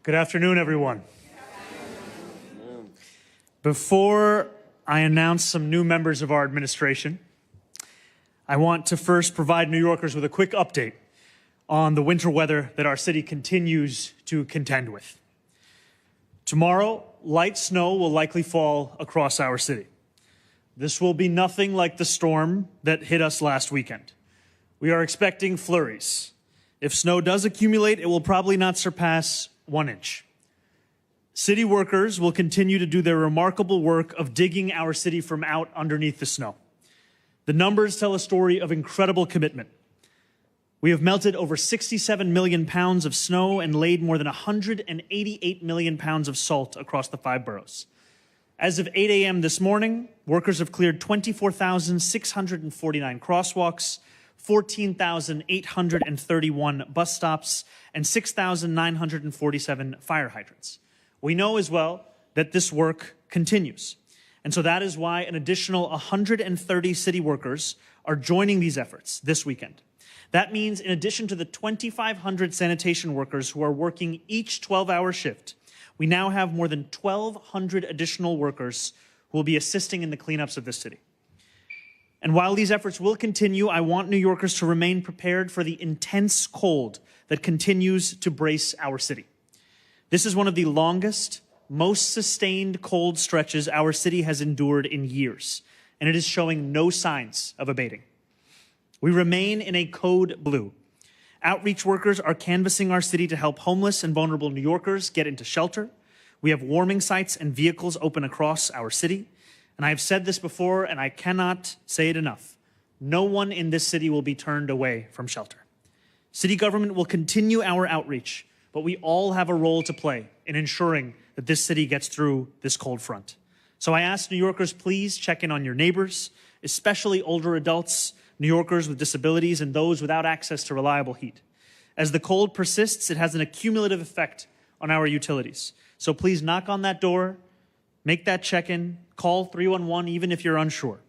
Good afternoon, everyone. Before I announce some new members of our administration, I want to first provide New Yorkers with a quick update on the winter weather that our city continues to contend with. Tomorrow, light snow will likely fall across our city. This will be nothing like the storm that hit us last weekend. We are expecting flurries. If snow does accumulate, it will probably not surpass 1 inch. City workers will continue to do their remarkable work of digging our city from out underneath the snow. The numbers tell a story of incredible commitment. We have melted over 67 million pounds of snow and laid more than 188 million pounds of salt across the 5 boroughs. As of 8 a.m. this morning, workers have cleared 24,649 crosswalks, 14,831 bus stops, and 6,947 fire hydrants. We know as well that this work continues. And so that is why an additional 130 city workers are joining these efforts this weekend. That means in addition to the 2,500 sanitation workers who are working each 12-hour shift, we now have more than 1,200 additional workers who will be assisting in the cleanups of this city. And while these efforts will continue, I want New Yorkers to remain prepared for the intense cold that continues to brace our city. This is one of the longest, most sustained cold stretches our city has endured in years, and it is showing no signs of abating. We remain in a code blue. Outreach workers are canvassing our city to help homeless and vulnerable New Yorkers get into shelter. We have warming sites and vehicles open across our city. And I have said this before, and I cannot say it enough. No one in this city will be turned away from shelter. City government will continue our outreach, but we all have a role to play in ensuring that this city gets through this cold front. So I ask New Yorkers, please check in on your neighbors, especially older adults, New Yorkers with disabilities, and those without access to reliable heat. As the cold persists, it has an accumulative effect on our utilities. So please knock on that door, make that check-in, call 311 even if you're unsure.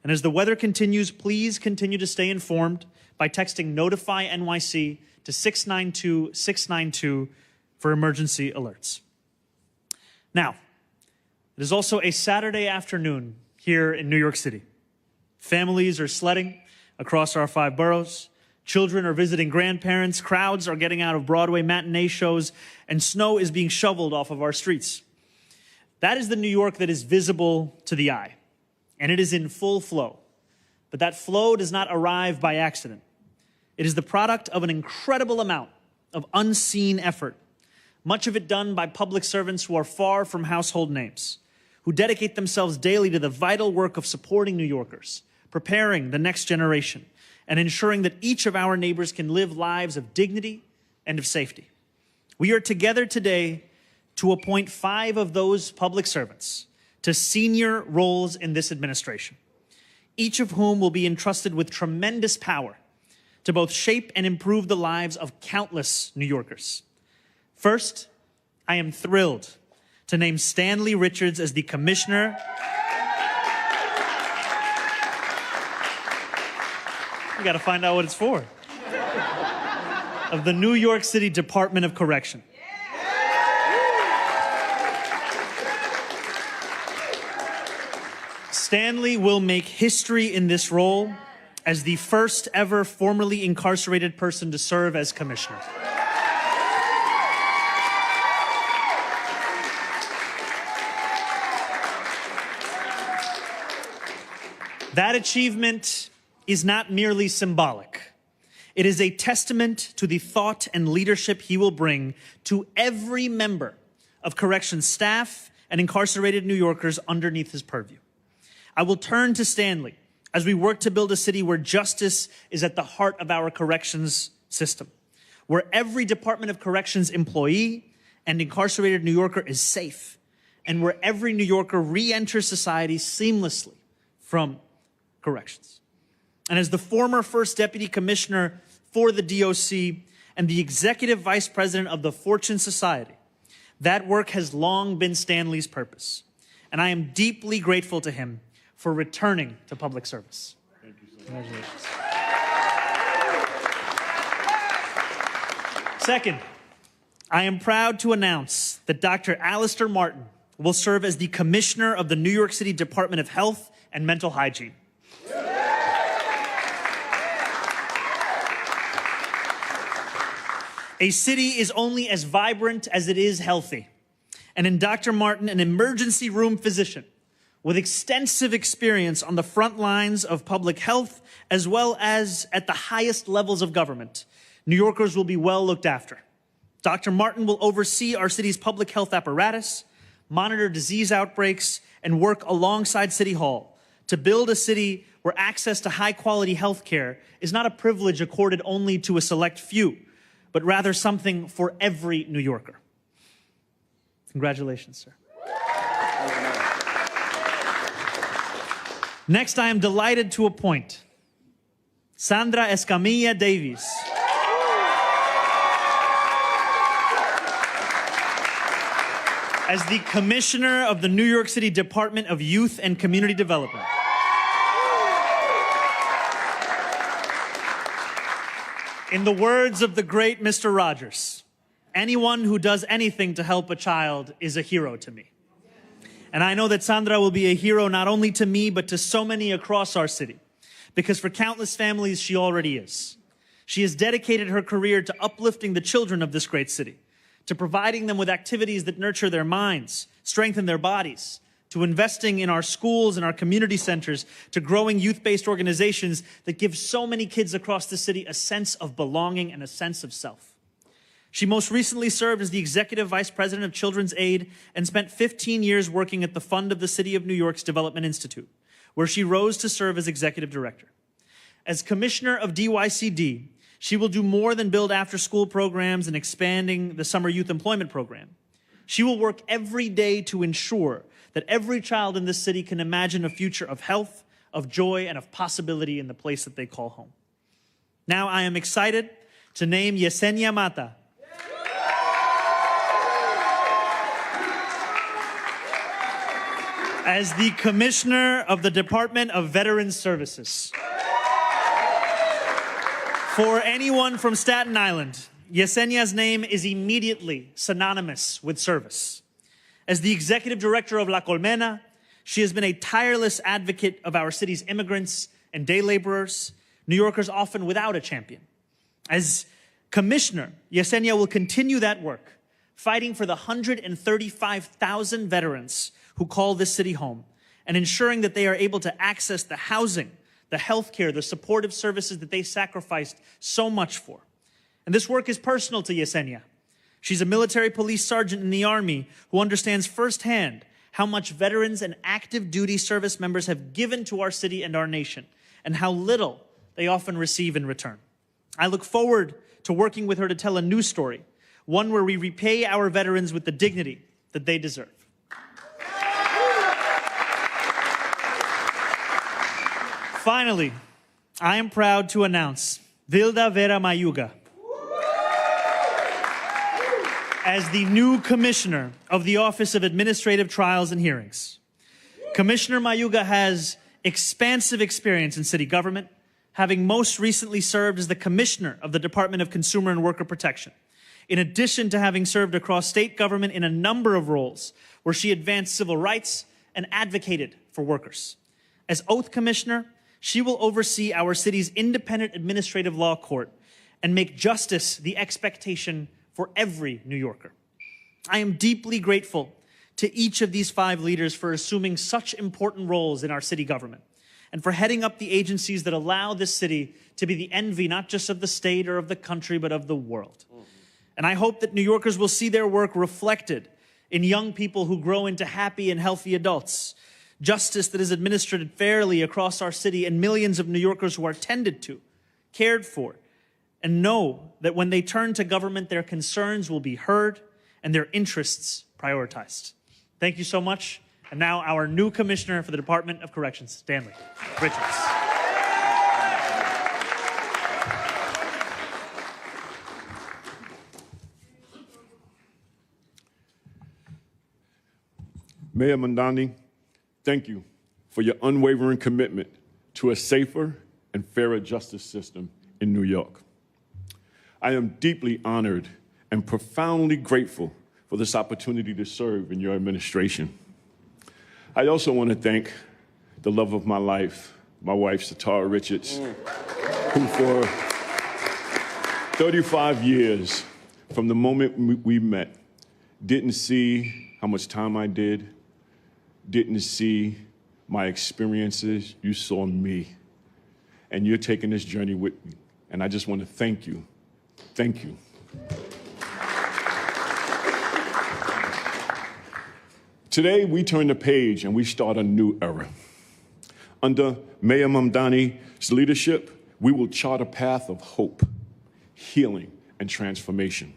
And as the weather continues, please continue to stay informed by texting Notify NYC to 692-692 for emergency alerts. Now, it is also a Saturday afternoon here in New York City. Families are sledding across our 5 boroughs. Children are visiting grandparents. Crowds are getting out of Broadway matinee shows, and snow is being shoveled off of our streets. That is the New York that is visible to the eye, and it is in full flow. But that flow does not arrive by accident. It is the product of an incredible amount of unseen effort, much of it done by public servants who are far from household names, who dedicate themselves daily to the vital work of supporting New Yorkers, preparing the next generation, and ensuring that each of our neighbors can live lives of dignity and of safety. We are together today to appoint 5 of those public servants to senior roles in this administration, each of whom will be entrusted with tremendous power to both shape and improve the lives of countless New Yorkers. First, I am thrilled to name Stanley Richards as the Commissioner. You gotta find out what it's for. Of the New York City Department of Correction. Stanley will make history in this role as the first ever formerly incarcerated person to serve as commissioner. That achievement is not merely symbolic. It is a testament to the thought and leadership he will bring to every member of corrections staff and incarcerated New Yorkers underneath his purview. I will turn to Stanley as we work to build a city where justice is at the heart of our corrections system, where every Department of Corrections employee and incarcerated New Yorker is safe, and where every New Yorker re-enters society seamlessly from corrections. And as the former first deputy commissioner for the DOC and the executive vice president of the Fortune Society, that work has long been Stanley's purpose. And I am deeply grateful to him for returning to public service. Thank you so much. Congratulations. Second, I am proud to announce that Dr. Alistair Martin will serve as the Commissioner of the New York City Department of Health and Mental Hygiene. A city is only as vibrant as it is healthy. And in Dr. Martin, an emergency room physician with extensive experience on the front lines of public health, as well as at the highest levels of government, New Yorkers will be well looked after. Dr. Martin will oversee our city's public health apparatus, monitor disease outbreaks, and work alongside City Hall to build a city where access to high-quality health care is not a privilege accorded only to a select few, but rather something for every New Yorker. Congratulations, sir. Next, I am delighted to appoint Sandra Escamilla Davies as the Commissioner of the New York City Department of Youth and Community Development. In the words of the great Mr. Rogers, anyone who does anything to help a child is a hero to me. And I know that Sandra will be a hero not only to me, but to so many across our city, because for countless families, she already is. She has dedicated her career to uplifting the children of this great city, to providing them with activities that nurture their minds, strengthen their bodies, to investing in our schools and our community centers, to growing youth-based organizations that give so many kids across the city a sense of belonging and a sense of self. She most recently served as the Executive Vice President of Children's Aid and spent 15 years working at the fund of the City of New York's Development Institute, where she rose to serve as Executive Director. As Commissioner of DYCD, she will do more than build after-school programs and expanding the Summer Youth Employment Program. She will work every day to ensure that every child in this city can imagine a future of health, of joy, and of possibility in the place that they call home. Now I am excited to name Yesenia Mata as the Commissioner of the Department of Veterans Services. For anyone from Staten Island, Yesenia's name is immediately synonymous with service. As the Executive Director of La Colmena, she has been a tireless advocate of our city's immigrants and day laborers, New Yorkers often without a champion. As Commissioner, Yesenia will continue that work, fighting for the 135,000 veterans who call this city home, and ensuring that they are able to access the housing, the healthcare, the supportive services that they sacrificed so much for. And this work is personal to Yesenia. She's a military police sergeant in the Army who understands firsthand how much veterans and active duty service members have given to our city and our nation, and how little they often receive in return. I look forward to working with her to tell a new story, one where we repay our veterans with the dignity that they deserve. Finally, I am proud to announce Vilda Vera Mayuga as the new Commissioner of the Office of Administrative Trials and Hearings. Commissioner Mayuga has expansive experience in city government, having most recently served as the Commissioner of the Department of Consumer and Worker Protection, in addition to having served across state government in a number of roles where she advanced civil rights and advocated for workers. As Oath Commissioner, she will oversee our city's independent administrative law court and make justice the expectation for every New Yorker. I am deeply grateful to each of these 5 leaders for assuming such important roles in our city government and for heading up the agencies that allow this city to be the envy not just of the state or of the country, but of the world. And I hope that New Yorkers will see their work reflected in young people who grow into happy and healthy adults, justice that is administered fairly across our city, and millions of New Yorkers who are tended to, cared for, and know that when they turn to government, their concerns will be heard and their interests prioritized. Thank you so much. And now our new Commissioner for the Department of Corrections, Stanley Richards. Mayor Mamdani, thank you for your unwavering commitment to a safer and fairer justice system in New York. I am deeply honored and profoundly grateful for this opportunity to serve in your administration. I also want to thank the love of my life, my wife, Satara Richards, who for 35 years, from the moment we met, didn't see how much time I didn't see my experiences. You saw me, and you're taking this journey with me. And I just want to thank you. Thank you. Today, we turn the page and we start a new era. Under Mayor Mamdani's leadership, we will chart a path of hope, healing, and transformation.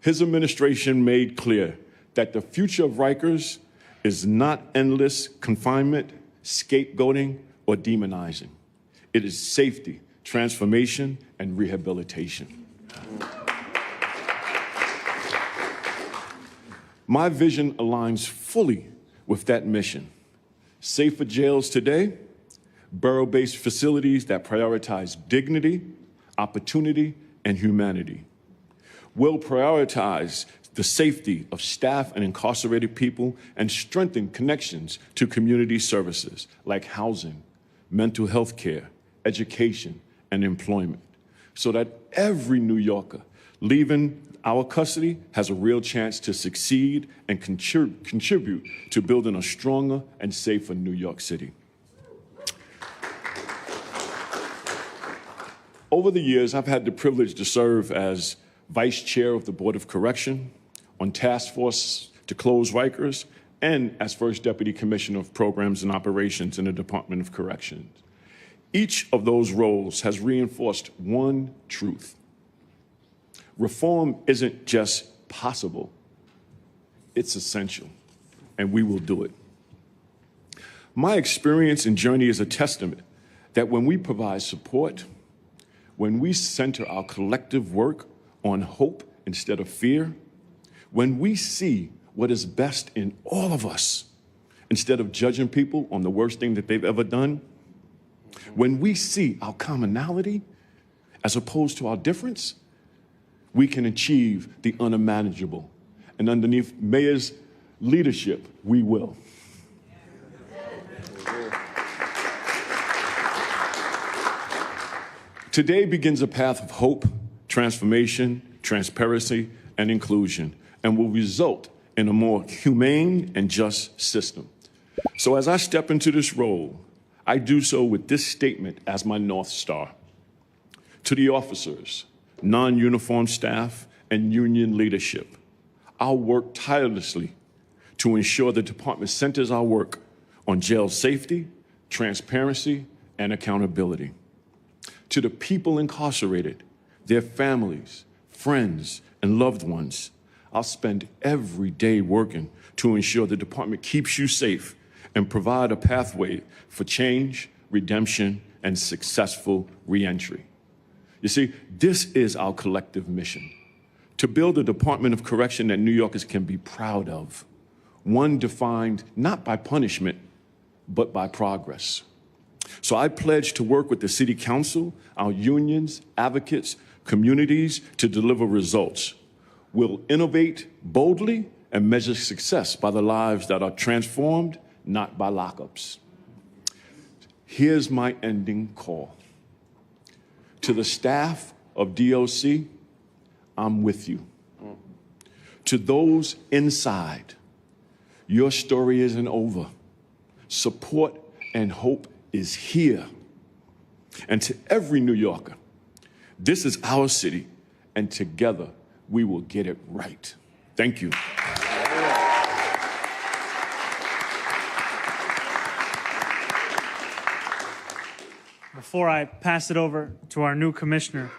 His administration made clear that the future of Rikers is not endless confinement, scapegoating, or demonizing. It is safety, transformation, and rehabilitation. My vision aligns fully with that mission. Safer jails today, borough-based facilities that prioritize dignity, opportunity, and humanity. We'll prioritize the safety of staff and incarcerated people and strengthen connections to community services like housing, mental health care, education, and employment, so that every New Yorker leaving our custody has a real chance to succeed and contribute to building a stronger and safer New York City. Over the years, I've had the privilege to serve as Vice Chair of the Board of Correction, on task force to close Rikers, and as First Deputy Commissioner of Programs and Operations in the Department of Corrections. Each of those roles has reinforced one truth. Reform isn't just possible, it's essential, and we will do it. My experience and journey is a testament that when we provide support, when we center our collective work on hope instead of fear, when we see what is best in all of us instead of judging people on the worst thing that they've ever done, when we see our commonality as opposed to our difference, we can achieve the unimaginable. And underneath Mayor's leadership, we will. Today begins a path of hope, transformation, transparency, and inclusion, and will result in a more humane and just system. So as I step into this role, I do so with this statement as my North Star. To the officers, non-uniformed staff, and union leadership, I'll work tirelessly to ensure the department centers our work on jail safety, transparency, and accountability. To the people incarcerated, their families, friends, and loved ones, I'll spend every day working to ensure the department keeps you safe and provide a pathway for change, redemption, and successful reentry. You see, this is our collective mission, to build a Department of Correction that New Yorkers can be proud of, one defined not by punishment, but by progress. So I pledge to work with the City Council, our unions, advocates, communities to deliver results. We'll innovate boldly and measure success by the lives that are transformed, not by lockups. Here's my ending call. To the staff of DOC, I'm with you. To those inside, your story isn't over. Support and hope is here. And to every New Yorker, this is our city, and together we will get it right. Thank you. Before I pass it over to our new commissioner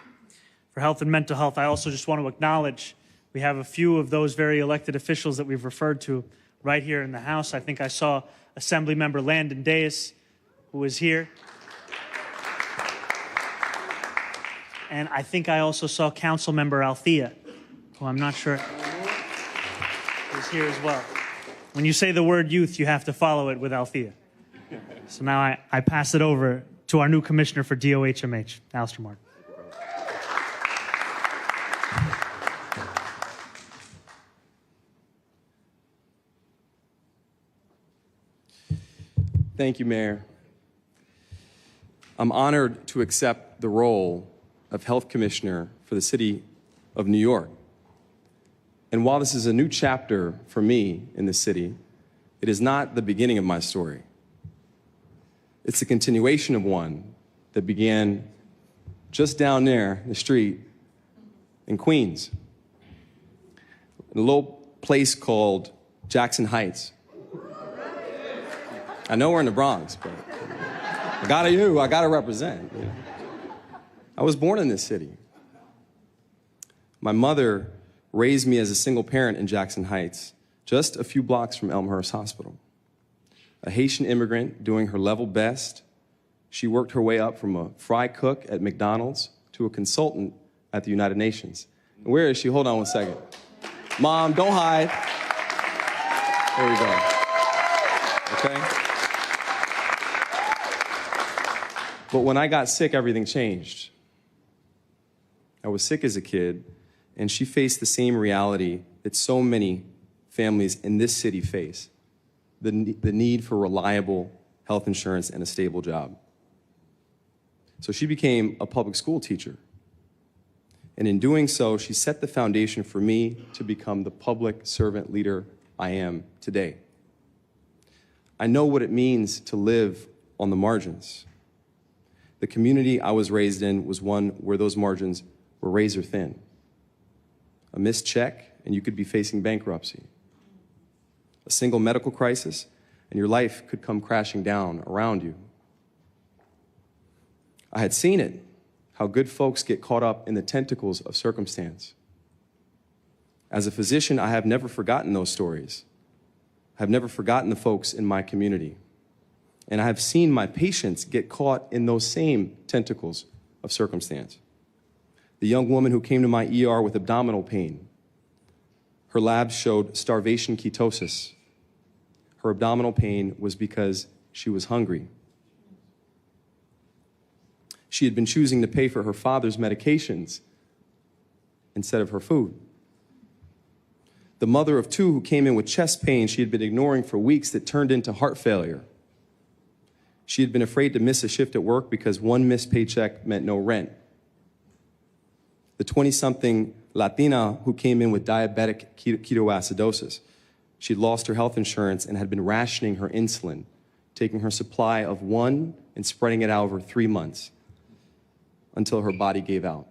for health and mental health, I also just want to acknowledge we have a few of those very elected officials that we've referred to right here in the House. I think I saw Assemblymember Landon Deus, who is here. And I think I also saw Councilmember Althea, who I'm not sure is here as well. When you say the word youth, you have to follow it with Althea. So now I pass it over to our new commissioner for DOHMH, Alistair Martin. Thank you, Mayor. I'm honored to accept the role of Health Commissioner for the City of New York. And while this is a new chapter for me in the city, it is not the beginning of my story. It's a continuation of one that began just down there the street in Queens, in a little place called Jackson Heights. I know we're in the Bronx, but I gotta represent. You know? I was born in this city. My mother raised me as a single parent in Jackson Heights, just a few blocks from Elmhurst Hospital. A Haitian immigrant doing her level best, she worked her way up from a fry cook at McDonald's to a consultant at the United Nations. And where is she? Hold on one second. Mom, don't hide. There we go. Okay? But when I got sick, everything changed. I was sick as a kid, and she faced the same reality that so many families in this city face, the need for reliable health insurance and a stable job. So she became a public school teacher. And in doing so, she set the foundation for me to become the public servant leader I am today. I know what it means to live on the margins. The community I was raised in was one where those margins were razor thin. A missed check, and you could be facing bankruptcy. A single medical crisis, and your life could come crashing down around you. I had seen it, how good folks get caught up in the tentacles of circumstance. As a physician, I have never forgotten those stories. I have never forgotten the folks in my community. And I have seen my patients get caught in those same tentacles of circumstance. The young woman who came to my ER with abdominal pain, her labs showed starvation ketosis. Her abdominal pain was because she was hungry. She had been choosing to pay for her father's medications instead of her food. The mother of two who came in with chest pain she had been ignoring for weeks that turned into heart failure. She had been afraid to miss a shift at work because one missed paycheck meant no rent. The 20-something Latina who came in with diabetic ketoacidosis. She'd lost her health insurance and had been rationing her insulin, taking her supply of one and spreading it out over 3 months until her body gave out.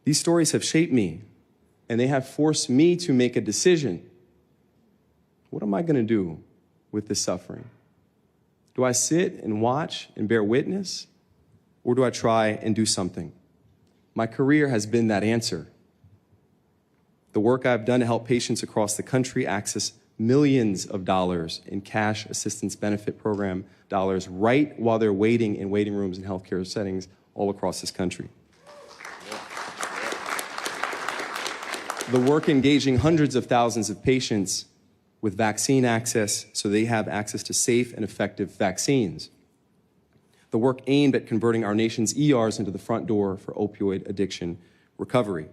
These stories have shaped me, and they have forced me to make a decision. What am I going to do with this suffering? Do I sit and watch and bear witness, or do I try and do something? My career has been that answer. The work I've done to help patients across the country access millions of dollars in cash assistance benefit program dollars right while they're waiting in waiting rooms and healthcare settings all across this country. The work engaging hundreds of thousands of patients with vaccine access so they have access to safe and effective vaccines. The work aimed at converting our nation's ERs into the front door for opioid addiction recovery.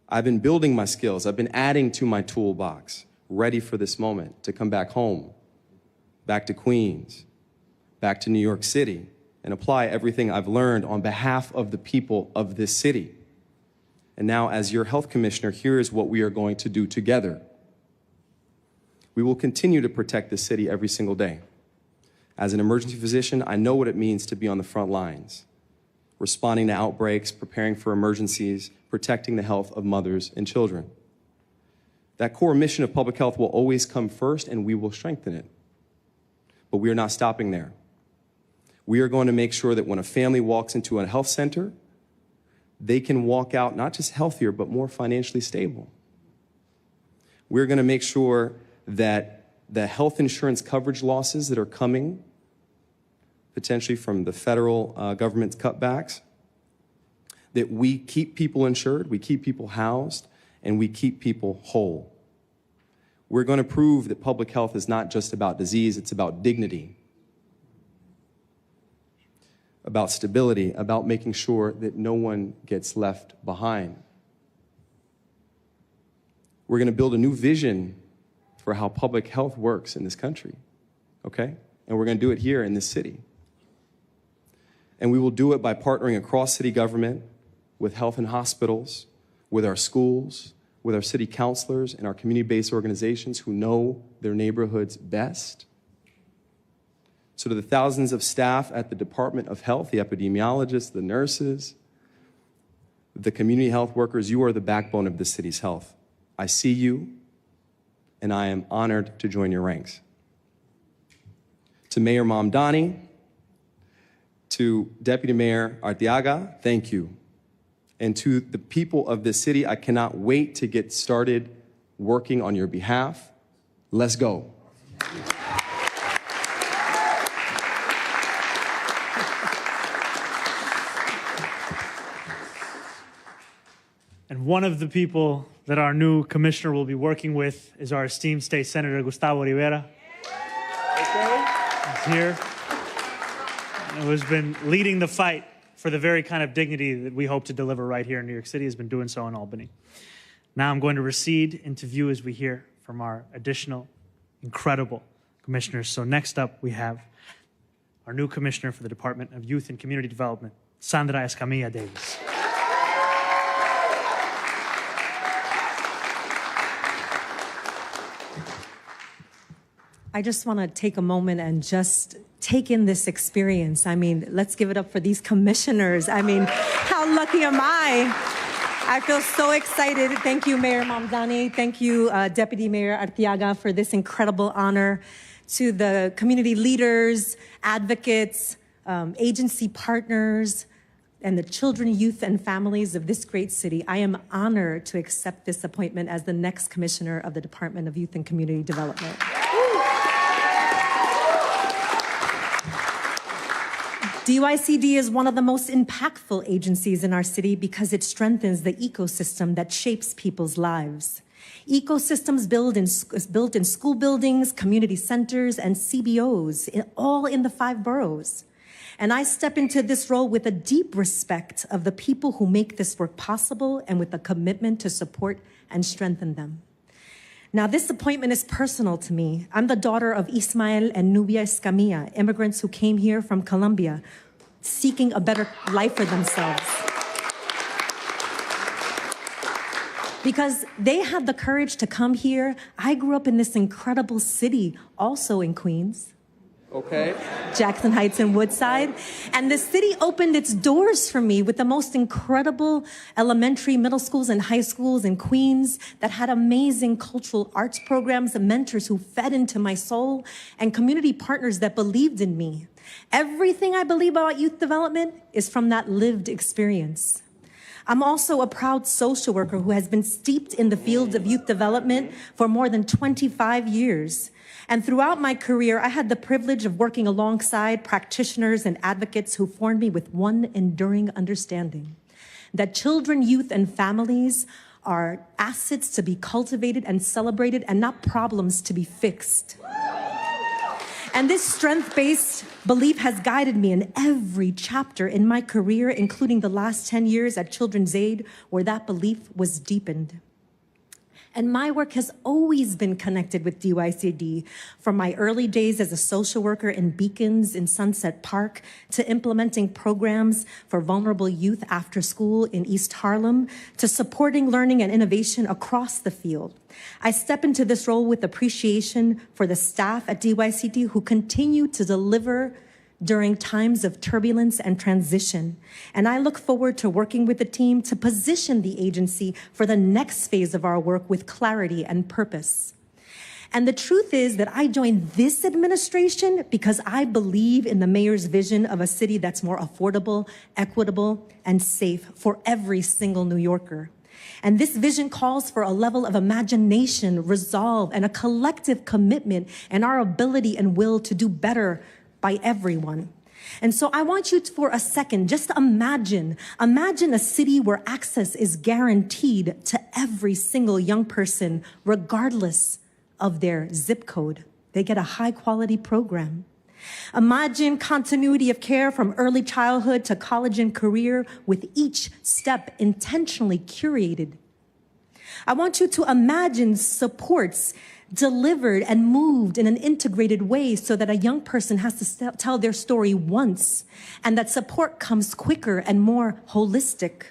I've been building my skills. I've been adding to my toolbox, ready for this moment to come back home, back to Queens, back to New York City, and apply everything I've learned on behalf of the people of this city. And now, as your health commissioner, here is what we are going to do together. We will continue to protect the city every single day. As an emergency physician, I know what it means to be on the front lines, responding to outbreaks, preparing for emergencies, protecting the health of mothers and children. That core mission of public health will always come first, and we will strengthen it. But we are not stopping there. We are going to make sure that when a family walks into a health center, they can walk out not just healthier, but more financially stable. We're going to make sure that the health insurance coverage losses that are coming, potentially from the federal government's cutbacks, that we keep people insured, we keep people housed, and we keep people whole. We're going to prove that public health is not just about disease, it's about dignity, about stability, about making sure that no one gets left behind. We're going to build a new vision for how public health works in this country, okay? and we're going to do it here in this city. And we will do it by partnering across city government with health and hospitals, with our schools, with our city councilors and our community-based organizations who know their neighborhoods best. So to the thousands of staff at the Department of Health, the epidemiologists, the nurses, the community health workers, you are the backbone of the city's health. I see you, and I am honored to join your ranks. To Mayor Mamdani, to Deputy Mayor Arteaga, thank you. And to the people of this city, I cannot wait to get started working on your behalf. Let's go. And one of the people that our new commissioner will be working with is our esteemed state senator, Gustavo Rivera. He's here, who has been leading the fight for the very kind of dignity that we hope to deliver right here in New York City, has been doing so in Albany. Now I'm going to recede into view as we hear from our additional incredible commissioners. So next up, we have our new commissioner for the Department of Youth and Community Development, Sandra Escamilla Davis. I just want to take a moment and just take in this experience. I mean, let's give it up for these commissioners. I mean, how lucky am I? I feel so excited. Thank you, Mayor Mamdani. Thank you, Deputy Mayor Arteaga, for this incredible honor. To the community leaders, advocates, agency partners, and the children, youth, and families of this great city, I am honored to accept this appointment as the next commissioner of the Department of Youth and Community Development. DYCD is one of the most impactful agencies in our city because it strengthens the ecosystem that shapes people's lives. Ecosystems built in school buildings, community centers, and CBOs, all in the 5 boroughs. And I step into this role with a deep respect of the people who make this work possible and with a commitment to support and strengthen them. Now, this appointment is personal to me. I'm the daughter of Ismael and Nubia Escamilla, immigrants who came here from Colombia, seeking a better life for themselves. Because they had the courage to come here. I grew up in this incredible city, also in Queens. Okay. Jackson Heights and Woodside. And the city opened its doors for me with the most incredible elementary, middle schools, and high schools in Queens that had amazing cultural arts programs and mentors who fed into my soul and community partners that believed in me. Everything I believe about youth development is from that lived experience. I'm also a proud social worker who has been steeped in the field of youth development for more than 25 years. And throughout my career, I had the privilege of working alongside practitioners and advocates who formed me with one enduring understanding: that children, youth, and families are assets to be cultivated and celebrated and not problems to be fixed. And this strength-based belief has guided me in every chapter in my career, including the last 10 years at Children's Aid, where that belief was deepened. And my work has always been connected with DYCD, from my early days as a social worker in Beacons in Sunset Park to implementing programs for vulnerable youth after school in East Harlem to supporting learning and innovation across the field. I step into this role with appreciation for the staff at DYCD who continue to deliver during times of turbulence and transition. And I look forward to working with the team to position the agency for the next phase of our work with clarity and purpose. And the truth is that I joined this administration because I believe in the mayor's vision of a city that's more affordable, equitable, and safe for every single New Yorker. And this vision calls for a level of imagination, resolve, and a collective commitment in our ability and will to do better by everyone. And so I want you to, for a second, just imagine a city where access is guaranteed to every single young person, regardless of their zip code. They get a high quality program. Imagine continuity of care from early childhood to college and career, with each step intentionally curated. I want you to imagine supports delivered and moved in an integrated way so that a young person has to tell their story once, and that support comes quicker and more holistic.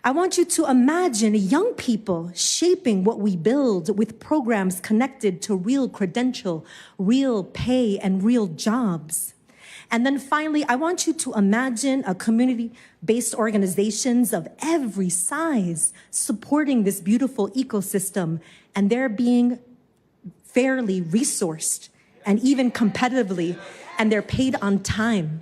I want you to imagine young people shaping what we build with programs connected to real credential, real pay, and real jobs. And then finally, I want you to imagine a community-based organizations of every size supporting this beautiful ecosystem, and they're being fairly resourced and even competitively, and they're paid on time.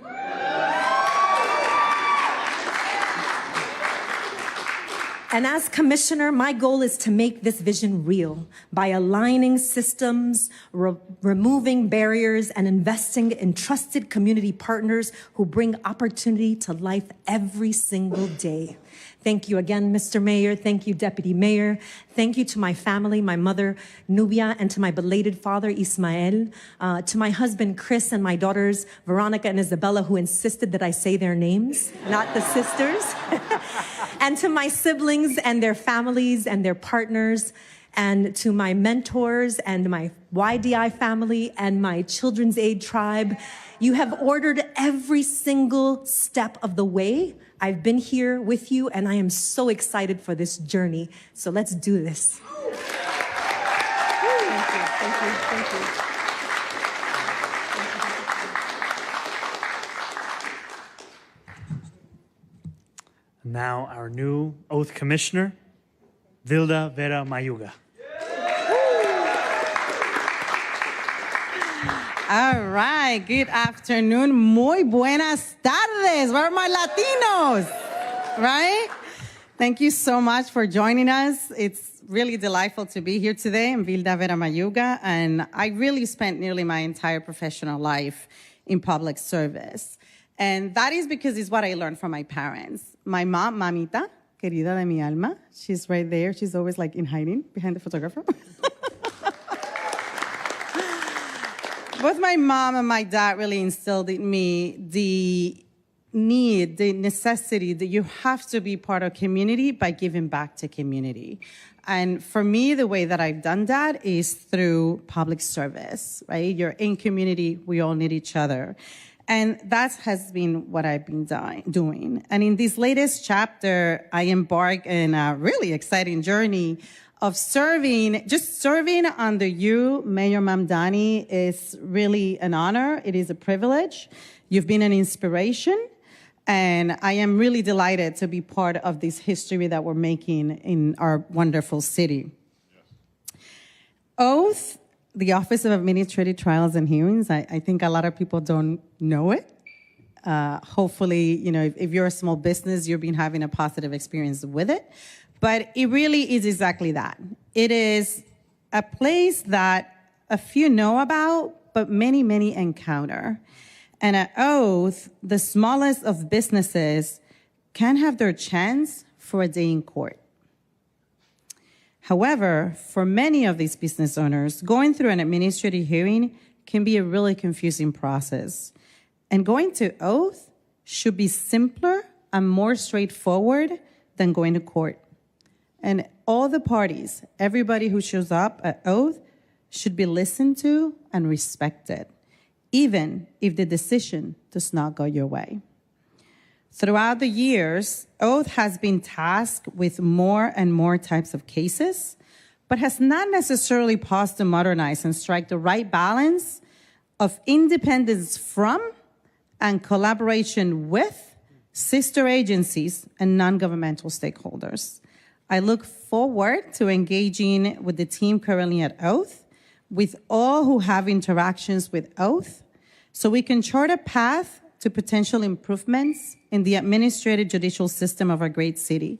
And as commissioner, my goal is to make this vision real by aligning systems, removing barriers, and investing in trusted community partners who bring opportunity to life every single day. Thank you again, Mr. Mayor. Thank you, Deputy Mayor. Thank you to my family, my mother, Nubia, and to my belated father, Ismael, to my husband, Chris, and my daughters, Veronica and Isabella, who insisted that I say their names, not the sisters. And to my siblings and their families and their partners, and to my mentors and my YDI family and my Children's Aid tribe. You have ordered every single step of the way. I've been here with you, and I am so excited for this journey. So let's do this. Thank you, thank you, thank you. Now our new oath commissioner, Vilda Vera Mayuga. All right, good afternoon. Muy buenas tardes. Where are my Latinos? Right? Thank you so much for joining us. It's really delightful to be here today. I'm Vilda Vera Mayuga, and I really spent nearly my entire professional life in public service. And that is because it's what I learned from my parents. My mom, Mamita, querida de mi alma, she's right there. She's always like in hiding behind the photographer. Both my mom and my dad really instilled in me the need, the necessity that you have to be part of community by giving back to community. And for me, the way that I've done that is through public service, right? You're in community, we all need each other. And that has been what I've been doing. And in this latest chapter, I embark in a really exciting journey of serving under you, Mayor Mamdani, is really an honor. It is a privilege. You've been an inspiration. And I am really delighted to be part of this history that we're making in our wonderful city. Yes. Oath, the Office of Administrative Trials and Hearings, I think a lot of people don't know it. Hopefully, you know, if you're a small business, you've been having a positive experience with it. But it really is exactly that. It is a place that a few know about, but many, many encounter. And at Oath, the smallest of businesses can have their chance for a day in court. However, for many of these business owners, going through an administrative hearing can be a really confusing process. And going to Oath should be simpler and more straightforward than going to court. And all the parties, everybody who shows up at Oath, should be listened to and respected, even if the decision does not go your way. Throughout the years, Oath has been tasked with more and more types of cases, but has not necessarily paused to modernize and strike the right balance of independence from and collaboration with sister agencies and non-governmental stakeholders. I look forward to engaging with the team currently at Oath, with all who have interactions with Oath, so we can chart a path to potential improvements in the administrative judicial system of our great city.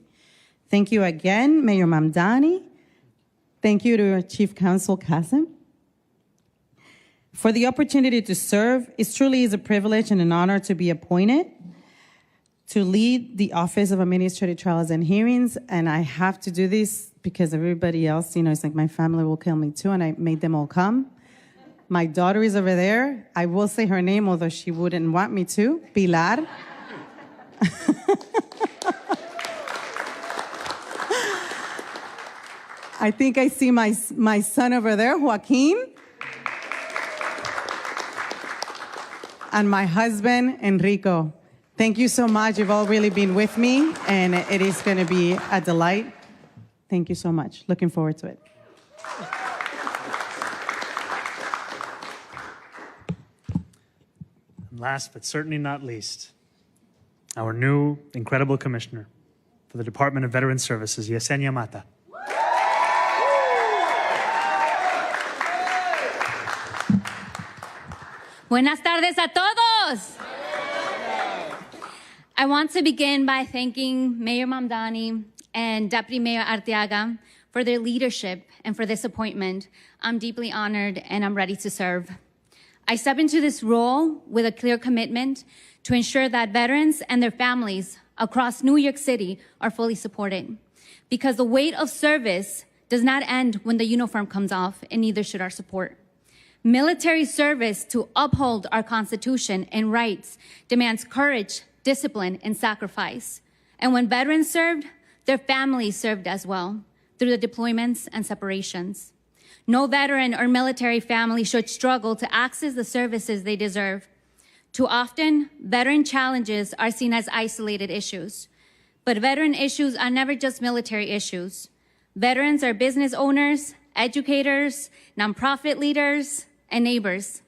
Thank you again, Mayor Mamdani. Thank you to our Chief Counsel, CASHAPP, for the opportunity to serve. It truly is a privilege and an honor to be appointed to lead the Office of Administrative Trials and Hearings, and I have to do this because everybody else, you know, it's like my family will kill me too, and I made them all come. My daughter is over there. I will say her name, although she wouldn't want me to, Pilar. I think I see my son over there, Joaquin. And my husband, Enrico. Thank you so much. You've all really been with me, and it is going to be a delight. Thank you so much. Looking forward to it. And last but certainly not least, our new incredible commissioner for the Department of Veterans Services, Yesenia Mata. Buenas tardes a todos. I want to begin by thanking Mayor Mamdani and Deputy Mayor Arteaga for their leadership and for this appointment. I'm deeply honored and I'm ready to serve. I step into this role with a clear commitment to ensure that veterans and their families across New York City are fully supported. Because the weight of service does not end when the uniform comes off, and neither should our support. Military service to uphold our Constitution and rights demands courage, discipline, and sacrifice. And when veterans served, their families served as well, through the deployments and separations. No veteran or military family should struggle to access the services they deserve. Too often, veteran challenges are seen as isolated issues. But veteran issues are never just military issues. Veterans are business owners, educators, nonprofit leaders, and neighbors.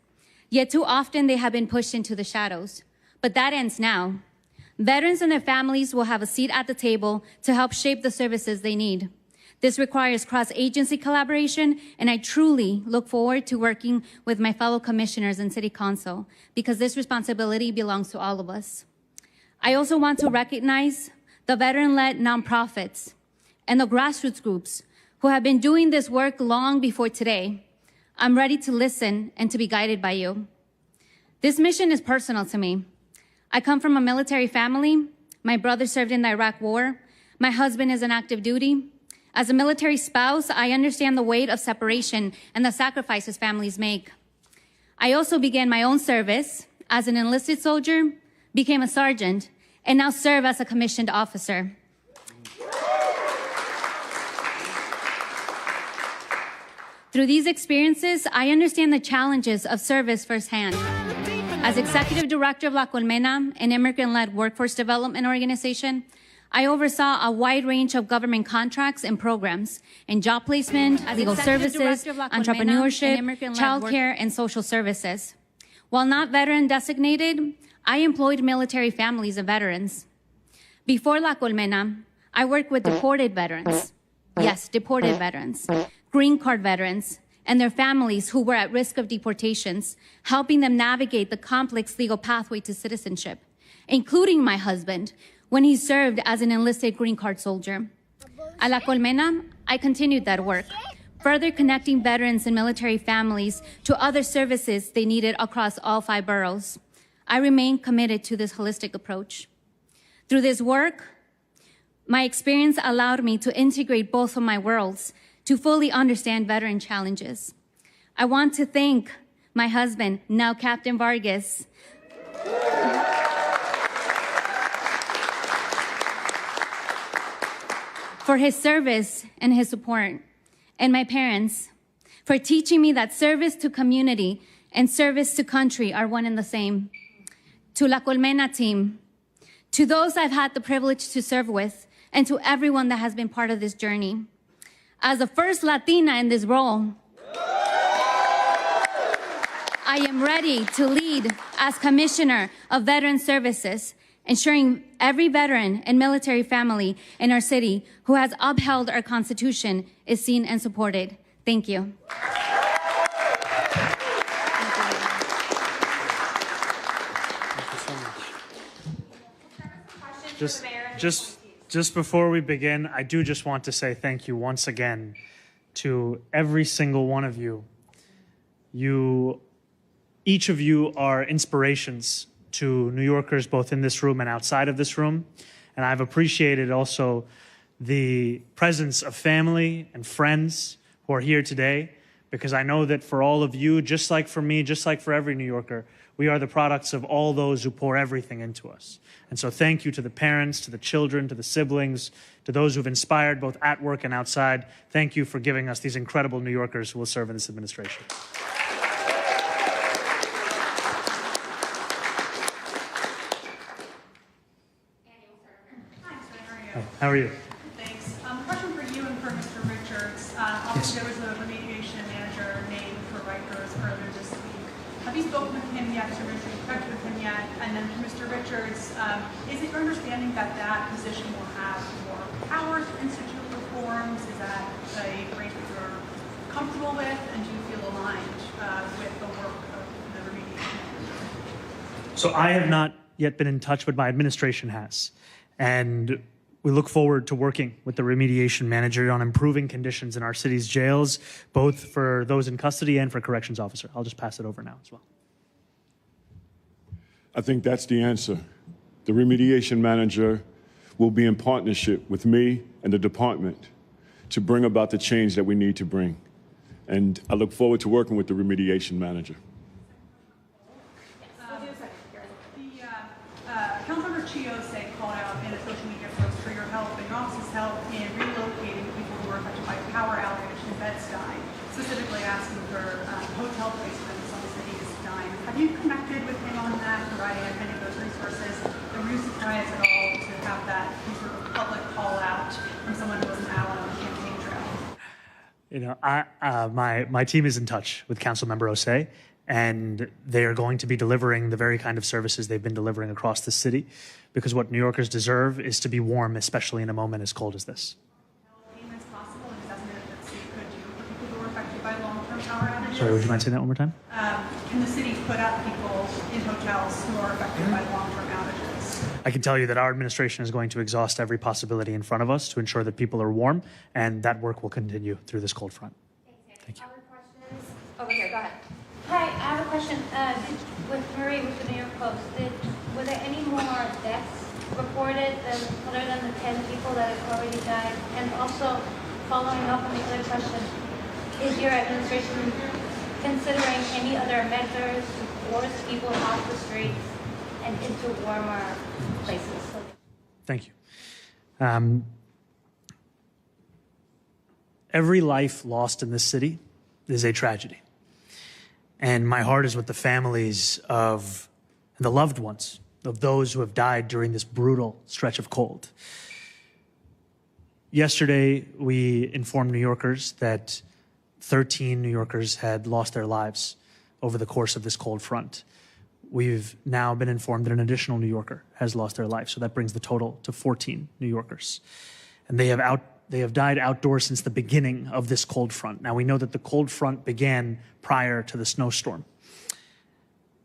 Yet too often they have been pushed into the shadows. But that ends now. Veterans and their families will have a seat at the table to help shape the services they need. This requires cross-agency collaboration, and I truly look forward to working with my fellow commissioners and City Council, because this responsibility belongs to all of us. I also want to recognize the veteran-led nonprofits and the grassroots groups who have been doing this work long before today. I'm ready to listen and to be guided by you. This mission is personal to me. I come from a military family. My brother served in the Iraq War. My husband is on active duty. As a military spouse, I understand the weight of separation and the sacrifices families make. I also began my own service as an enlisted soldier, became a sergeant, and now serve as a commissioned officer. Through these experiences, I understand the challenges of service firsthand. As Executive Director of La Colmena, an immigrant-led workforce development organization, I oversaw a wide range of government contracts and programs in job placement, legal services, entrepreneurship, childcare, and social services. While not veteran designated, I employed military families and veterans. Before La Colmena, I worked with deported veterans. Yes, deported veterans, green card veterans, and their families who were at risk of deportations, helping them navigate the complex legal pathway to citizenship, including my husband, when he served as an enlisted green card soldier. At La Colmena, I continued that work, further connecting veterans and military families to other services they needed across all 5 boroughs. I remain committed to this holistic approach. Through this work, my experience allowed me to integrate both of my worlds to fully understand veteran challenges. I want to thank my husband, now Captain Vargas, for his service and his support, and my parents for teaching me that service to community and service to country are one and the same. To La Colmena team, to those I've had the privilege to serve with, and to everyone that has been part of this journey. As the first Latina in this role, I am ready to lead as Commissioner of Veteran Services, ensuring every veteran and military family in our city who has upheld our Constitution is seen and supported. Thank you. Just before we begin, I do just want to say thank you once again to every single one of you. Each of you are inspirations to New Yorkers, both in this room and outside of this room. And I've appreciated also the presence of family and friends who are here today, because I know that for all of you, just like for me, just like for every New Yorker, We are the products of all those who pour everything into us. And so thank you to the parents, to the children, to the siblings, to those who've inspired both at work and outside. Thank you for giving us these incredible New Yorkers who will serve in this administration. How are you? Thanks. Question for you and for Mr. Richards. Obviously, there was a remediation manager named for Rikers earlier this week. Have you spoken with him yet? Mr. Richards, connected with him yet? And then for Mr. Richards, is it your understanding that that position will have more powers to institute reforms? Is that a arrangement you're comfortable with? And do you feel aligned with the work of the remediation manager? So I have not yet been in touch, but my administration has. And we look forward to working with the remediation manager on improving conditions in our city's jails, both for those in custody and for corrections officer. I'll just pass it over now as well. I think that's the answer. The remediation manager will be in partnership with me and the department to bring about the change that we need to bring. And I look forward to working with the remediation manager. Councilmember Chiose called out in a social media post for your help and your office's help in relocating people who were affected by a power outage in Bed-Stuy, specifically asking for hotel placements on the city's dime. Have you connected with him on that, providing any of those resources? And were you surprised at all to have that sort of public call out from someone who was an ally on the campaign trail? You know, my team is in touch with Councilmember Osei, and they are going to be delivering the very kind of services they've been delivering across the city, because what New Yorkers deserve is to be warm, especially in a moment as cold as this. Payments possible, and assessment that the city could do for people who are affected by long-term power outages? Sorry, would you mind saying that one more time? Can the city put out people in hotels who are affected by long-term outages? I can tell you that our administration is going to exhaust every possibility in front of us to ensure that people are warm, and that work will continue through this cold front. Thank you. Other questions? Over here, go ahead. Hi, I have a question. With Marie, with the New York Post, were there any more deaths reported other than the 10 people that have already died? And also, following up on the other question, is your administration considering any other measures to force people off the streets and into warmer places? Thank you. Every life lost in this city is a tragedy. And my heart is with the families of the loved ones of those who have died during this brutal stretch of cold. Yesterday, we informed New Yorkers that 13 New Yorkers had lost their lives over the course of this cold front. We've now been informed that an additional New Yorker has lost their life, so that brings the total to 14 New Yorkers. And they have died outdoors since the beginning of this cold front. Now, we know that the cold front began prior to the snowstorm.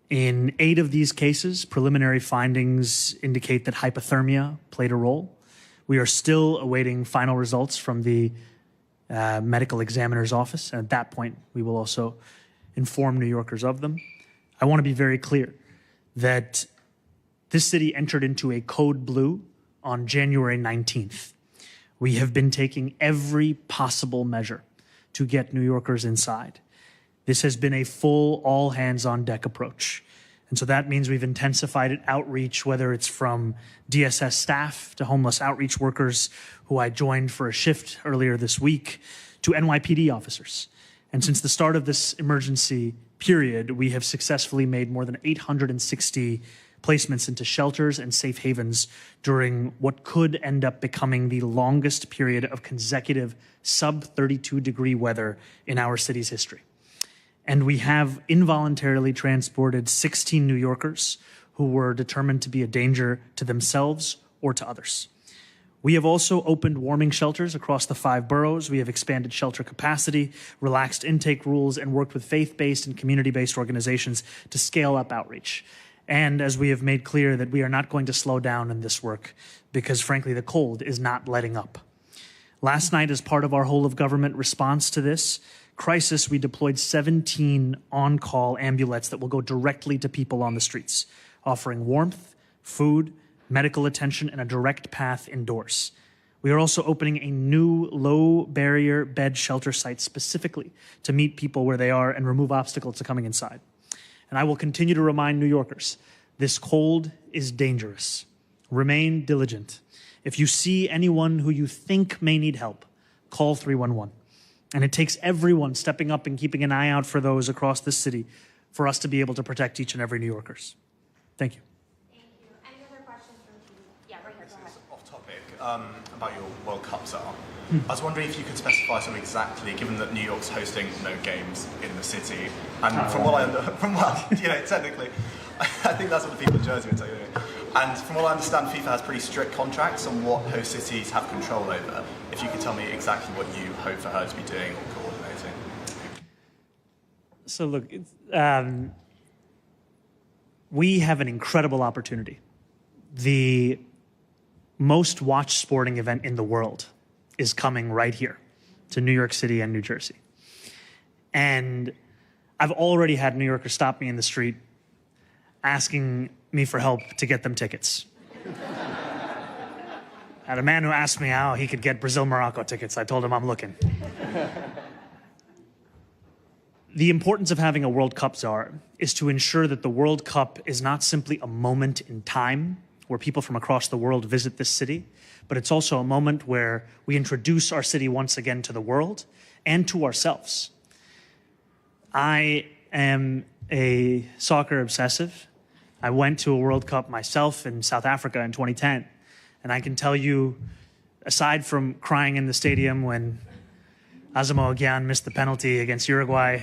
In 8 of these cases, preliminary findings indicate that hypothermia played a role. We are still awaiting final results from the medical examiner's office, and at that point, we will also inform New Yorkers of them. I want to be very clear that this city entered into a code blue on January 19th. We have been taking every possible measure to get New Yorkers inside. This has been a full all-hands-on-deck approach. And so that means we've intensified outreach, whether it's from DSS staff to homeless outreach workers who I joined for a shift earlier this week, to NYPD officers. And since the start of this emergency period, we have successfully made more than 860 placements into shelters and safe havens during what could end up becoming the longest period of consecutive sub-32-degree weather in our city's history. And we have involuntarily transported 16 New Yorkers who were determined to be a danger to themselves or to others. We have also opened warming shelters across the 5 boroughs. We have expanded shelter capacity, relaxed intake rules, and worked with faith-based and community-based organizations to scale up outreach. And as we have made clear that we are not going to slow down in this work because, frankly, the cold is not letting up. Last night, as part of our whole-of-government response to this crisis, we deployed 17 on-call ambulettes that will go directly to people on the streets, offering warmth, food, medical attention, and a direct path indoors. We are also opening a new low-barrier bed shelter site specifically to meet people where they are and remove obstacles to coming inside. And I will continue to remind New Yorkers, this cold is dangerous. Remain diligent. If you see anyone who you think may need help, call 311. And it takes everyone stepping up and keeping an eye out for those across this city for us to be able to protect each and every New Yorkers. Thank you. Thank you. Any other questions from you? Yeah, right here, go ahead. Off topic, about your World Cup czar. I was wondering if you could specify sort of exactly, given that New York's hosting no games in the city, and technically, I think that's what the people in Jersey would say. And from what I understand, FIFA has pretty strict contracts on what host cities have control over. If you could tell me exactly what you hope for her to be doing or coordinating. So look, we have an incredible opportunity. The most watched sporting event in the world is coming right here to New York City and New Jersey. And I've already had New Yorkers stop me in the street asking me for help to get them tickets. I had a man who asked me how he could get Brazil-Morocco tickets. I told him I'm looking. The importance of having a World Cup czar is to ensure that the World Cup is not simply a moment in time where people from across the world visit this city, but it's also a moment where we introduce our city once again to the world and to ourselves. I am a soccer obsessive. I went to a World Cup myself in South Africa in 2010, and I can tell you, aside from crying in the stadium when Asamoah Gyan missed the penalty against Uruguay,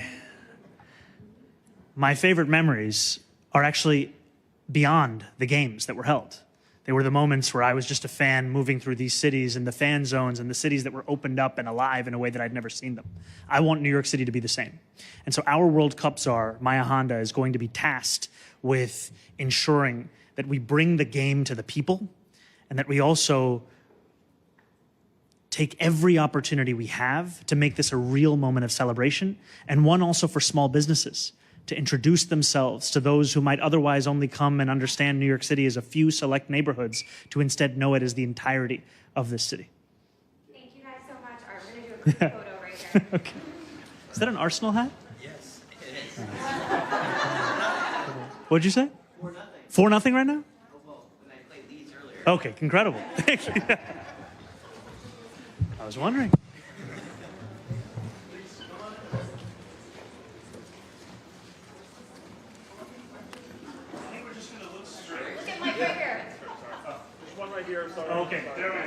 my favorite memories are actually beyond the games that were held. They were the moments where I was just a fan moving through these cities and the fan zones and the cities that were opened up and alive in a way that I'd never seen them. I want New York City to be the same. And so our World Cup czar, Maya Honda, is going to be tasked with ensuring that we bring the game to the people and that we also take every opportunity we have to make this a real moment of celebration, and one also for small businesses to introduce themselves to those who might otherwise only come and understand New York City as a few select neighborhoods, to instead know it as the entirety of this city. Thank you guys so much. All right, we're going to do a quick photo right here. Okay. Is that an Arsenal hat? Yes, it is. What'd you say? 4-0. 4-0 right now? Oh, well, when I played Leeds earlier. Okay, incredible. Thank you. I was wondering. Look at Mike right here. One right here. Sorry. Okay. There we go.